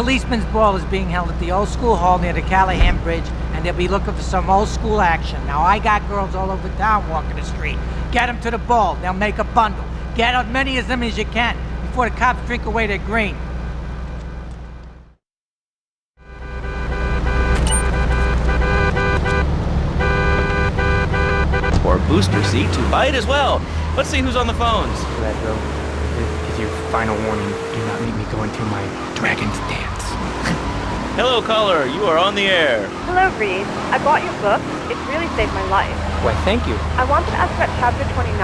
policeman's ball is being held at the old school hall near the Callahan Bridge, and they'll be looking for some old school action. Now, I got girls all over town walking the street. Get them to the ball. They'll make a bundle. Get as many of them as you can before the cops drink away their green. Or booster seat to buy it as well. Let's see who's on the phones. Ledlow, this is your final warning. Do not make me go into my dragon's dance. Hello, caller. You are on the air. Hello, Reed. I bought your book. It's really saved my life. Why, thank you. I wanted to ask about chapter 29,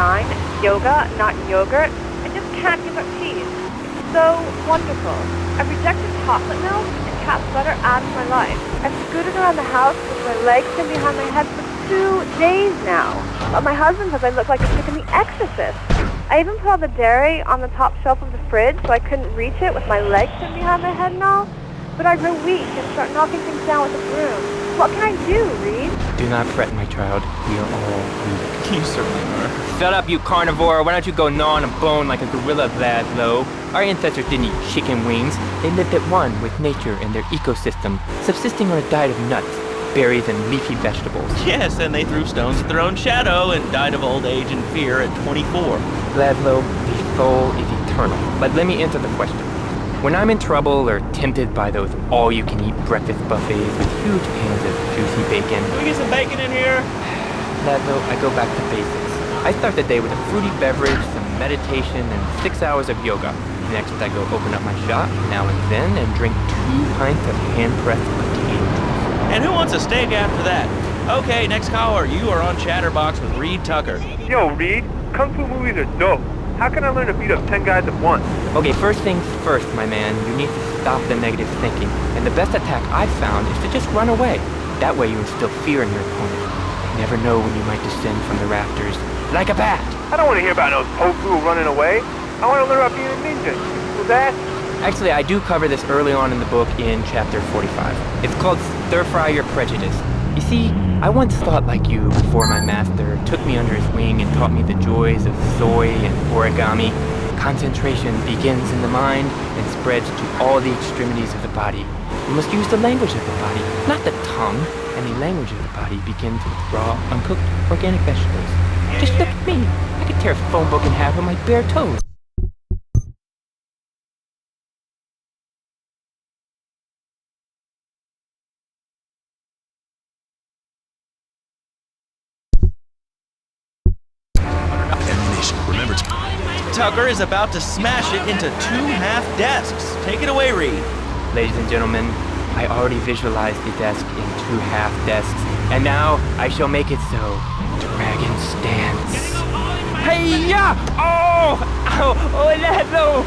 yoga, not yogurt. I just can't give up cheese. It's so wonderful. I rejected chocolate milk, and cat's butter adds to my life. I've scooted around the house with my legs pinned behind my head for 2 days now. But my husband says I look like a chick in The Exorcist. I even put all the dairy on the top shelf of the fridge so I couldn't reach it with my legs pinned behind my head and all. But I grow weak and start knocking things down with a broom. What can I do, Reed? Do not fret, my child. We are all weak. You certainly are. Shut up, you carnivore. Why don't you go gnaw on a bone like a gorilla, Laszlo? Our ancestors didn't eat chicken wings. They lived at one with nature and their ecosystem, subsisting on a diet of nuts, berries, and leafy vegetables. Yes, and they threw stones at their own shadow and died of old age and fear at 24. Laszlo, the soul is eternal. But let me answer the question. When I'm in trouble or tempted by those all-you-can-eat breakfast buffets with huge pans of juicy bacon... Can we get some bacon in here? Laszlo, I go back to basics. I start the day with a fruity beverage, some meditation, and 6 hours of yoga. Next, I go open up my shop, now and then, and drink 2 pints of hand-pressed potatoes. And who wants a steak after that? Okay, next caller. You are on Chatterbox with Reed Tucker. Yo, Reed, Kung Fu movies are dope. How can I learn to beat up 10 guys at once? Okay, first things first, my man. You need to stop the negative thinking. And the best attack I've found is to just run away. That way you instill fear in your opponent. You never know when you might descend from the rafters. Like a bat! I don't want to hear about no tofu running away. I want to learn about being a ninja. Who's that? Actually, I do cover this early on in the book in chapter 45. It's called Stir Fry Your Prejudice. You see, I once thought like you before my master took me under his wing and taught me the joys of soy and origami. Concentration begins in the mind and spreads to all the extremities of the body. You must use the language of the body, not the tongue. And the language of the body begins with raw, uncooked, organic vegetables. Just look at me. I could tear a phone book in half with my bare toes. Remember, Tucker is about to smash it into 2 half desks. Take it away, Reed. Ladies and gentlemen, I already visualized the desk in 2 half desks, and now I shall make it so. Dragon stance. Hey-ya! Oh! Ow! Oh, Laszlo!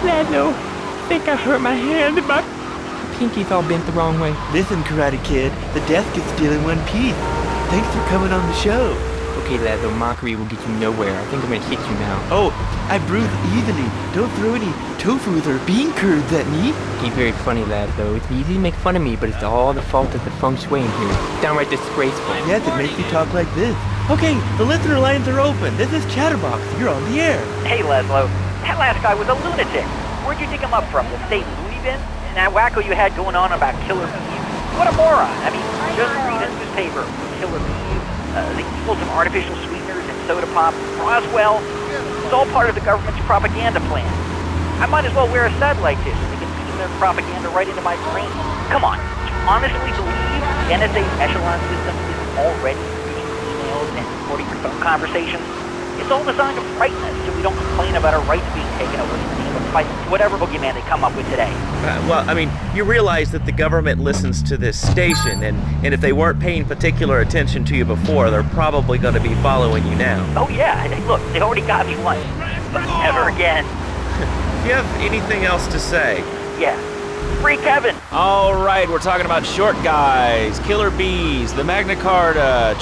I think I hurt my hand. My pinky's all bent the wrong way. Listen, Karate Kid, the desk is still in one piece. Thanks for coming on the show. Okay, Laszlo, mockery will get you nowhere. I think I'm gonna hit you now. Oh, I bruise easily. Don't throw any tofus or bean curds at me. He's very funny, Laszlo. It's easy to make fun of me, but it's all the fault of the feng shui in here. Downright disgraceful. Yes, it makes you talk like this. Okay, the listener lines are open. This is Chatterbox. You're on the air. Hey, Laszlo. That last guy was a lunatic. Where'd you dig him up from? The state loony bin? And that wacko you had going on about killer bees? What a moron. I mean, just read a newspaper. Killer bees, the evils of artificial sweeteners and soda pop. Roswell. It's all part of the government's propaganda plan. I might as well wear a satellite dish so they can beam their propaganda right into my brain. Come on. Do you honestly believe the NSA's echelon system is already reading emails and recording your phone conversations? It's all designed to frighten us so we don't complain about our rights being taken away in the name of fighting whatever boogeyman they come up with today. Well, I mean, you realize that the government listens to this station, and if they weren't paying particular attention to you before, they're probably going to be following you now. Oh yeah, look, they already got me once, but never again. Do you have anything else to say? Yeah. Free Kevin! All right, we're talking about short guys, killer bees, the Magna Carta,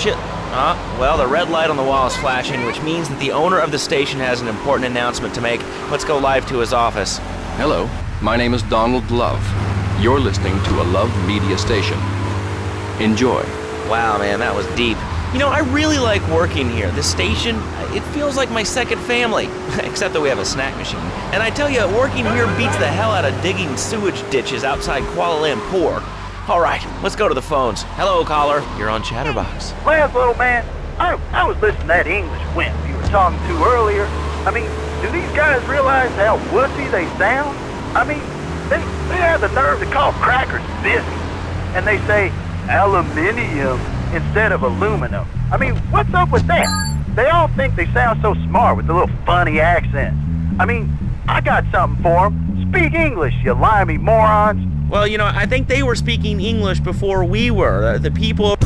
well, the red light on the wall is flashing, which means that the owner of the station has an important announcement to make. Let's go live to his office. Hello, my name is Donald Love. You're listening to a Love Media station. Enjoy. Wow, man, that was deep. You know, I really like working here. This station, it feels like my second family, except that we have a snack machine. And I tell you, working here beats the hell out of digging sewage ditches outside Kuala Lumpur. All right, let's go to the phones. Hello, caller. You're on Chatterbox. Lance, little man, I was listening to that English wimp you were talking to earlier. I mean, do these guys realize how wussy they sound? I mean, they have the nerve to call crackers biscuits, and they say aluminium instead of aluminum. I mean, what's up with that? They all think they sound so smart with the little funny accents. I mean, I got something for them. Speak English, you limey morons. Well, you know, I think they were speaking English before we were. The people...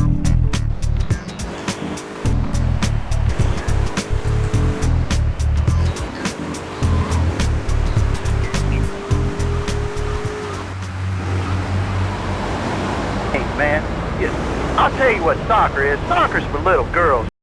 Hey, man, I'll tell you what soccer is. Soccer's for little girls.